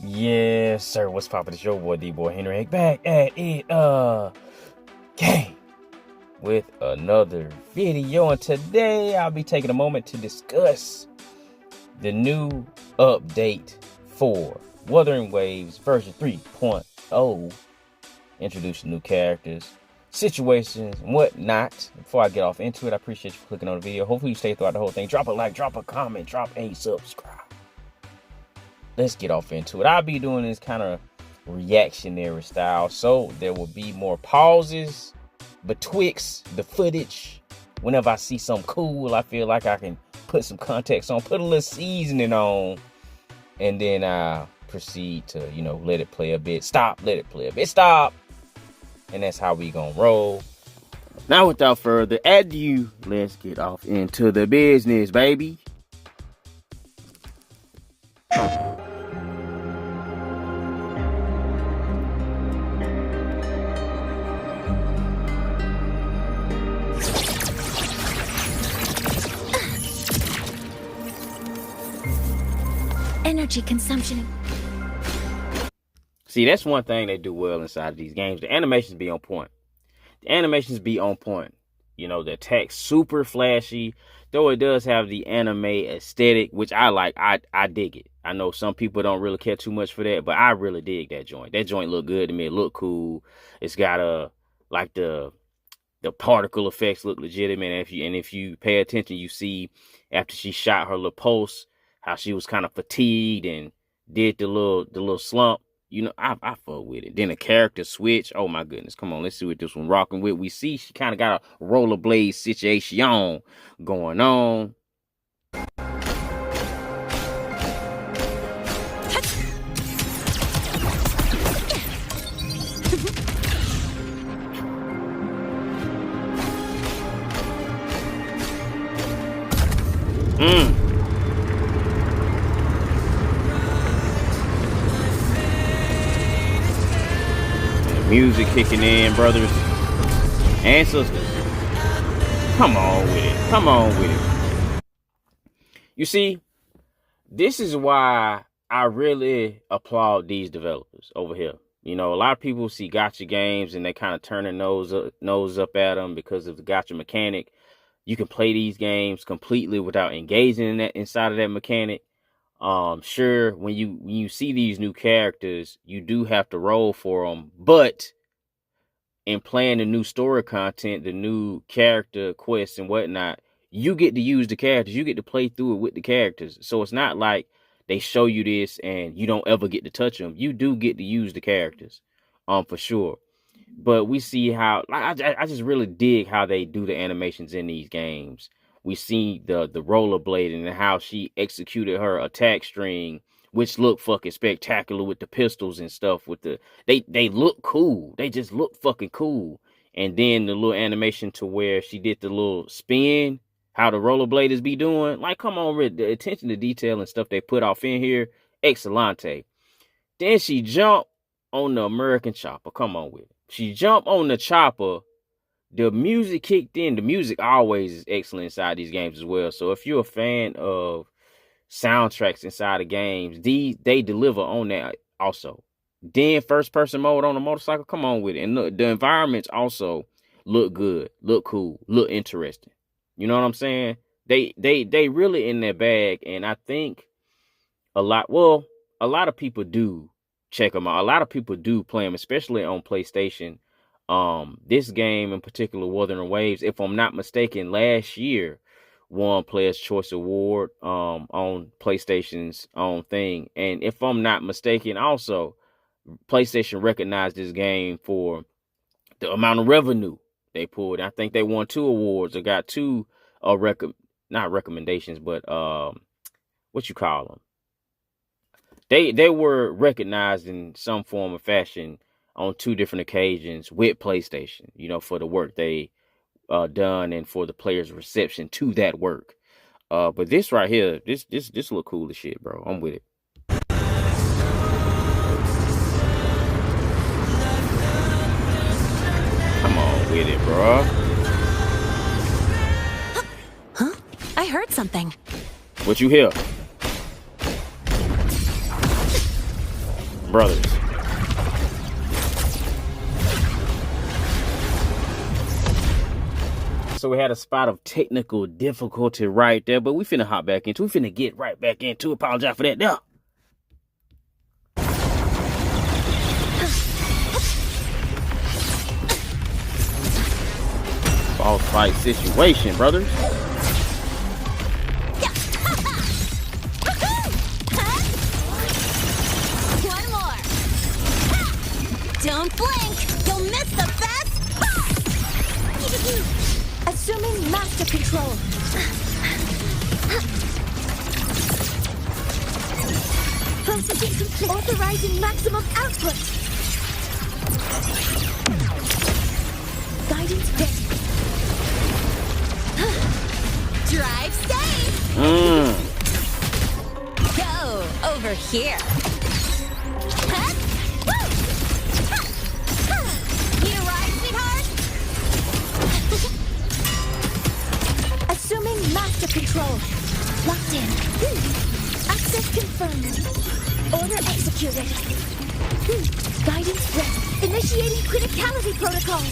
Yes, sir. What's poppin'? It's your boy D-Boy Henry back at it gang with another video. And today I'll be taking a moment to discuss the new update for Wuthering Waves version 3.0. Introducing new characters, situations, and whatnot. Before I get off into it, I appreciate you for clicking on the video. Hopefully you stay throughout the whole thing. Drop a like, drop a comment, drop a subscribe. Let's get off into it. I'll be doing this kind of reactionary style, so there will be more pauses betwixt the footage. Whenever I see something cool, I feel like I can put some context on, put a little seasoning on, and then I proceed to, let it play a bit, stop, let it play a bit, stop. And that's how we gonna roll. Now, without further ado, let's get off into the business, baby. Energy consumption. See, that's one thing they do well inside of these games. The animations be on point. The attack's super flashy, though it does have the anime aesthetic, which I like. I dig it. I know some people don't really care too much for that, but I really dig that joint. That joint look good to me. It look cool. It's got the particle effects look legitimate. And if you pay attention, you see after she shot her little pulse, how she was kind of fatigued and did the little slump. I fuck with it. Then the character switch. Oh my goodness. Come on, let's see what this one rocking with. We see she kind of got a rollerblade situation going on. Music kicking in, brothers and sisters. Come on with it. Come on with it. You see, this is why I really applaud these developers over here. A lot of people see gacha games and they kind of turn their nose up at them because of the gacha mechanic. You can play these games completely without engaging in that inside of that mechanic. Sure, when you see these new characters, you do have to roll for them, but in playing the new story content, the new character quests and whatnot, you get to use the characters. You get to play through it with the characters. So it's not like they show you this and you don't ever get to touch them. You do get to use the characters, for sure. But we see how I just really dig how they do the animations in these games. We see the rollerblading and how she executed her attack string, which look fucking spectacular with the pistols and stuff. They look cool. They just look fucking cool. And then the little animation to where she did the little spin, how the rollerbladers be doing. Like, come on, Rick, the attention to detail and stuff they put off in here, excellente. Then she jumped on the American chopper. Come on with it. She jumped on the chopper. The music kicked in. The music always is excellent inside these games as well. So if you're a fan of soundtracks inside of games, they deliver on that also. Then first person mode on the motorcycle, come on with it. And look, the environments also look good, look cool, look interesting. You know what I'm saying? They really in their bag, and I think a lot of people do check them out. A lot of people do play them, especially on PlayStation. This game in particular, Wuthering Waves, if I'm not mistaken, last year won Player's Choice Award on PlayStation's own thing. And if I'm not mistaken, also PlayStation recognized this game for the amount of revenue they pulled. I think they won 2 awards or got 2 not recommendations, but what you call them? They were recognized in some form or fashion on 2 different occasions with PlayStation, for the work they done and for the players' reception to that work. But this right here, this look cool as shit, bro. I'm with it. Come on with it, bro. Huh? I heard something. What you hear? brothers. So we had a spot of technical difficulty right there, but we finna hop back into it. We finna get right back into it. Apologize for that. Now. Boss fight situation, brothers. One more. Don't blink. You'll miss the best. Assuming master control. Processing complete. Authorizing maximum output. Guidance ready. Drive safe. Go over here. Need a ride, sweetheart? Assuming master control. Locked in. Access confirmed. Order executed. Guidance ready. Initiating criticality protocol.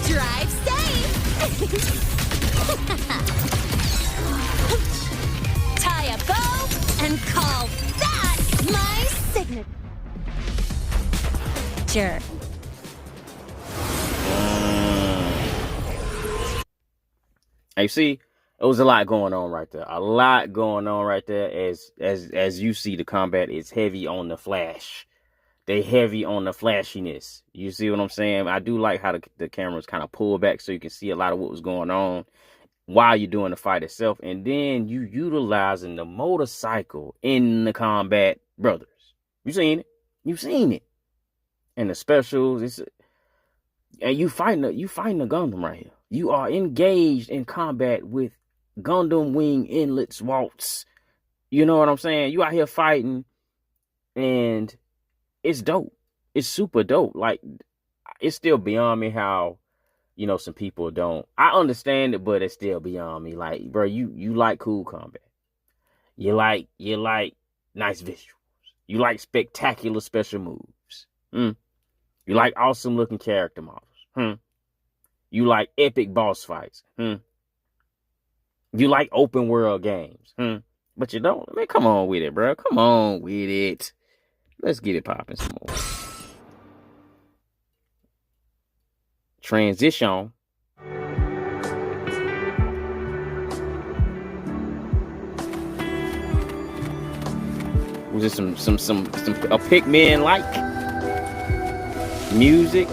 Drive safe. Tie a bow and call that my signature. You see, it was a lot going on right there. A lot going on right there. As you see, the combat is heavy on the flash. They heavy on the flashiness. You see what I'm saying? I do like how the cameras kind of pull back so you can see a lot of what was going on while you're doing the fight itself. And then you utilizing the motorcycle in the combat, brothers. You seen it? You seen it. And the specials, and you fighting the Gundam right here. You are engaged in combat with Gundam Wing Inlet's Waltz. You know what I'm saying? You out here fighting, and it's dope. It's super dope. Like, it's still beyond me how, some people don't. I understand it, but it's still beyond me. Like, bro, you like cool combat. You like nice visuals. You like spectacular special moves. You like awesome looking character models. You like epic boss fights. You like open world games. But you don't. I mean, come on with it, bro. Come on with it. Let's get it popping some more. Transition. Was it some a Pikmin like music?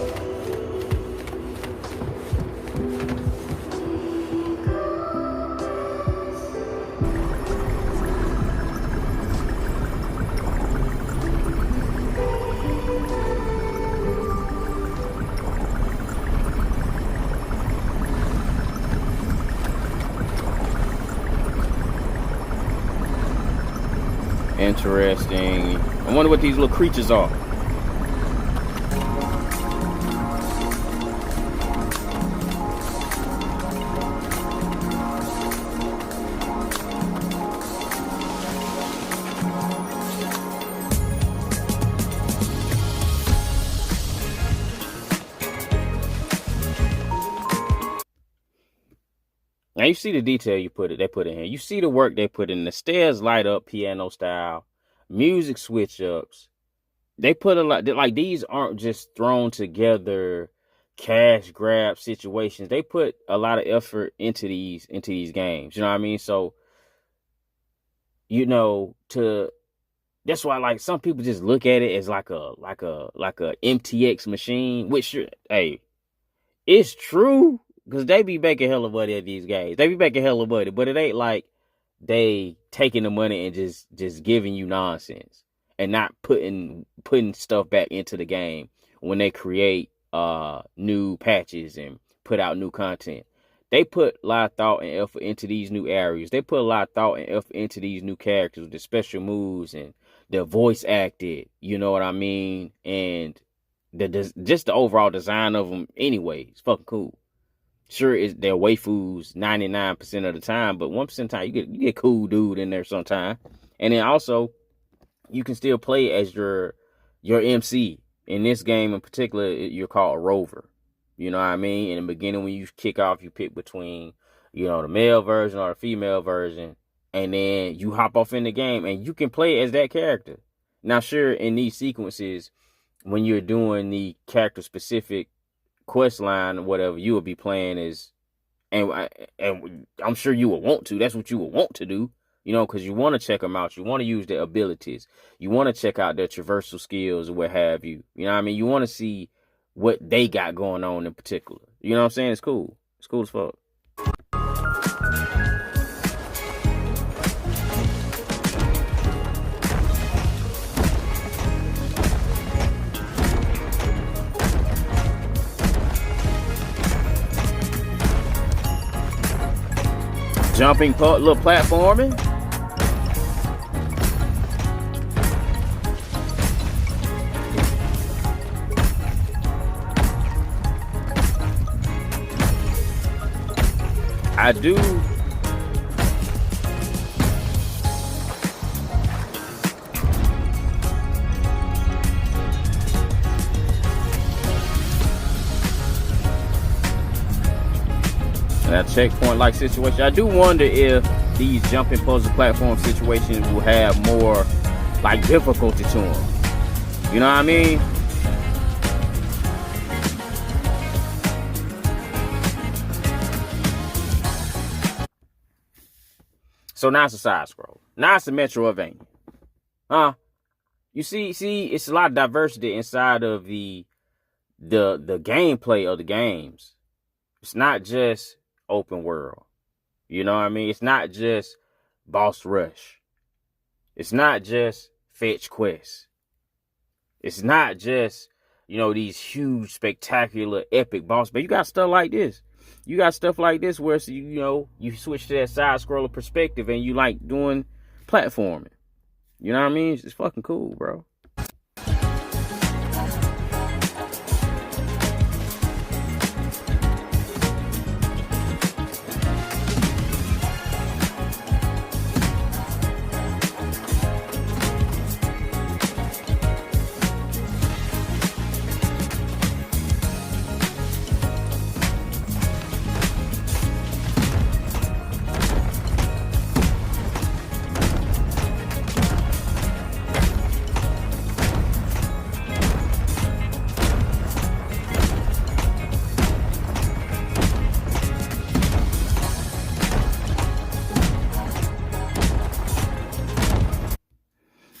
Interesting. I wonder what these little creatures are. Now you see the detail they put in here. You see the work they put in. The stairs light up piano style, music switch ups. They put a lot. Like, these aren't just thrown together cash grab situations. They put a lot of effort into these games. You know what I mean? So, that's why, like, some people just look at it as like a MTX machine, which, hey, it's true. Because they be making hella money at these games. They be making hella money. But it ain't like they taking the money and just giving you nonsense. And not putting stuff back into the game when they create new patches and put out new content. They put a lot of thought and effort into these new areas. They put a lot of thought and effort into these new characters, the special moves, and the voice acted. You know what I mean? And just the overall design of them anyway. It's fucking cool. Sure, they're waifus 99% of the time, but 1% of the time you get cool dude in there sometime. And then also you can still play as your MC. In this game in particular, you're called a rover. You know what I mean? In the beginning, when you kick off, you pick between, the male version or the female version, and then you hop off in the game and you can play as that character. Now, sure, in these sequences, when you're doing the character specific quest line or whatever, you will be playing as, and I'm sure you will want to. That's what you will want to do, because you want to check them out. You want to use their abilities. You want to check out their traversal skills or what have you. You know what I mean? You want to see what they got going on in particular. You know what I'm saying? It's cool. It's cool as fuck. Jumping little platforming. I do. That checkpoint like situation. I do wonder if these jumping puzzle platform situations will have more like difficulty to them. You know what I mean? So now it's a side scroll. Now it's a Metroidvania. You see, it's a lot of diversity inside of the gameplay of the games. It's not just open world. You know what I mean? It's not just boss rush. It's not just fetch quests. It's not just, these huge, spectacular, epic boss. But you got stuff like this. You got stuff like this where, you switch to that side scroller perspective and you like doing platforming. You know what I mean? It's fucking cool, bro.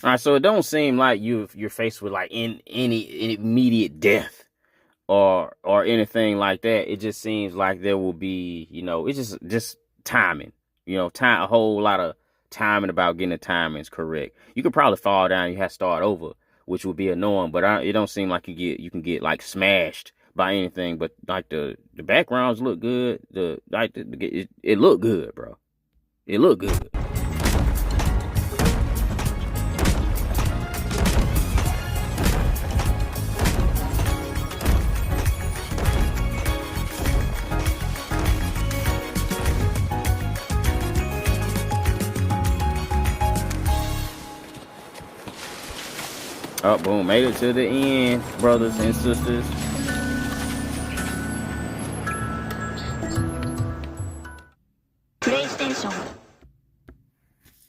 All right, so it don't seem like you're faced with like any immediate death or anything like that. It just seems like there will be, it's just timing. A whole lot of timing about getting the timings correct. You could probably fall down, you have to start over, which would be annoying. But it don't seem like you can get like smashed by anything. But like the backgrounds look good. It looked good, bro. It looked good. Oh, boom, made it to the end, brothers and sisters. PlayStation.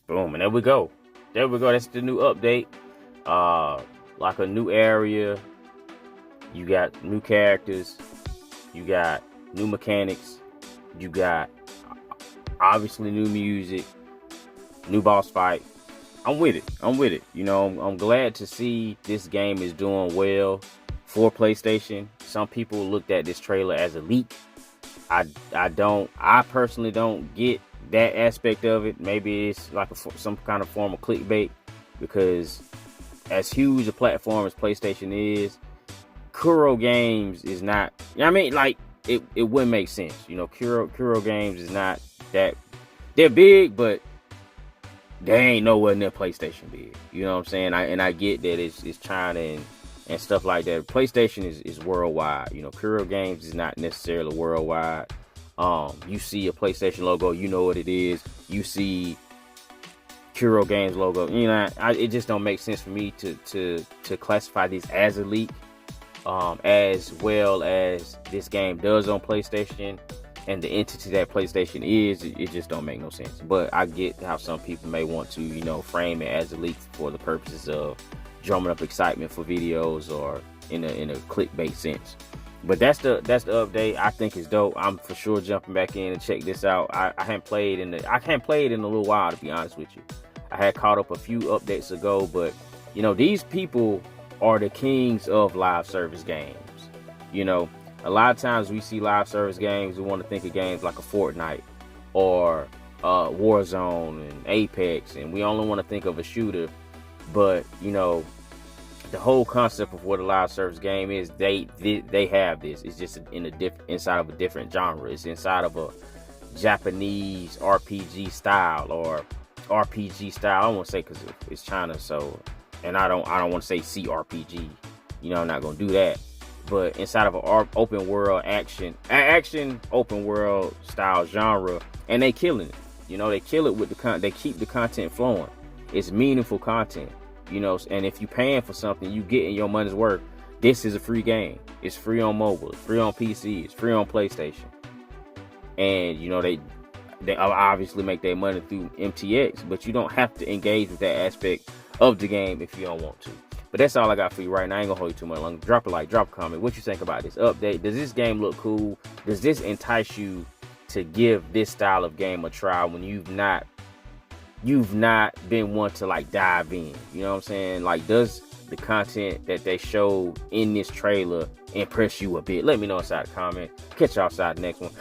Boom, and there we go. There we go. That's the new update. Like a new area. You got new characters. You got new mechanics. You got obviously new music. New boss fight. I'm with it. I'm glad to see this game is doing well for PlayStation. Some people looked at this trailer as a leak. I personally don't get that aspect of it. Maybe it's like some kind of form of clickbait, because as huge a platform as PlayStation is, Kuro Games is not, like it wouldn't make sense. Kuro Games is not that, they're big, but they ain't nowhere near PlayStation big. You know what I'm saying? I get that it's China and stuff like that. PlayStation is worldwide. Kuro Games is not necessarily worldwide. You see a PlayStation logo, you know what it is. You see Kuro Games logo, you know, it just don't make sense for me to classify these as Elite, as well as this game does on PlayStation, and the entity that PlayStation is. It just don't make no sense. But I get how some people may want to, you know, frame it as Elite for the purposes of drumming up excitement for videos, or in a clickbait sense. But that's the update. I think it's dope. I'm for sure jumping back in and check this out. I hadn't played in a little while, to be honest with you. I had caught up a few updates ago, but you know, these people are the kings of live service games. You know, a lot of times we see live service games, we want to think of games like a Fortnite or Warzone and Apex, and we only want to think of a shooter. But you know, the whole concept of what a live service game is, they have this. It's just inside of a different genre. It's inside of a Japanese RPG style, or RPG style. I don't want to say, because it's China, so, and I don't want to say CRPG. You know, I'm not gonna do that. But inside of an open world action open world style genre, and they killing it. You know, they kill it with they keep the content flowing. It's meaningful content. You know, and if you're paying for something, you getting your money's worth. This is a free game. It's free on mobile. It's free on PC. It's free on PlayStation. And you know, they obviously make their money through MTX, but you don't have to engage with that aspect of the game if you don't want to. But that's all I got for you right now. I ain't gonna hold you too much longer. Drop a like, drop a comment. What you think about this update? Does this game look cool? Does this entice you to give this style of game a try when you've not been one to like dive in? You know what I'm saying? Like, does the content that they showed in this trailer impress you a bit? Let me know inside the comment. Catch y'all outside the next one.